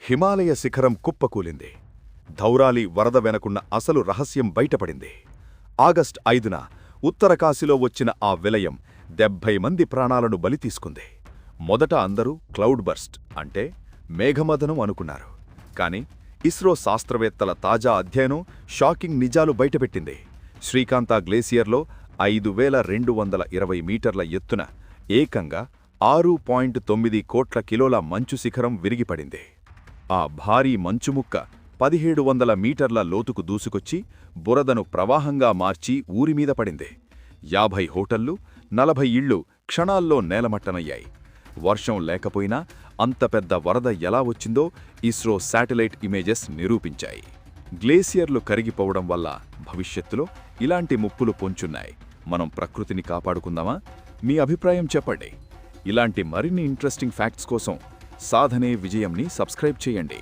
హిమాలయ శిఖరం కుప్పకూలింది. ధౌరాలి వరద వెనకున్న అసలు రహస్యం బయటపడింది. ఆగస్టు 5న ఉత్తరకాశీలో వచ్చిన ఆ విలయం 70 మంది ప్రాణాలను బలి తీసుకుంది. మొదట అందరూ క్లౌడ్ బర్స్ట్ అంటే మేఘమదనం అనుకున్నారు. కాని ఇస్రో శాస్త్రవేత్తల తాజా అధ్యయనం షాకింగ్ నిజాలు బయటపెట్టింది. శ్రీకాంత గ్లేసియర్లో 5220 మీటర్ల ఎత్తున ఏకంగా 6.9 కోట్ల కిలోల మంచు శిఖరం విరిగిపడింది. ఆ భారీ మంచుముక్క 1700 మీటర్ల లోతుకు దూసుకొచ్చి బురదను ప్రవాహంగా మార్చి ఊరిమీద పడింది. 50 హోటళ్లు, 40 ఇళ్లు క్షణాల్లో నేలమట్టమయ్యాయి. వర్షం లేకపోయినా అంత పెద్ద వరద ఎలా వచ్చిందో ఇస్రో శాటిలైట్ ఇమేజెస్ నిరూపించాయి. గ్లేసియర్లు కరిగిపోవడం వల్ల భవిష్యత్తులో ఇలాంటి ముప్పులు పొంచున్నాయి. మనం ప్రకృతిని కాపాడుకుందామా? మీ అభిప్రాయం చెప్పండి. ఇలాంటి మరిన్ని ఇంట్రెస్టింగ్ ఫ్యాక్ట్స్ కోసం సాధనే విజయంని సబ్స్క్రైబ్ చేయండి.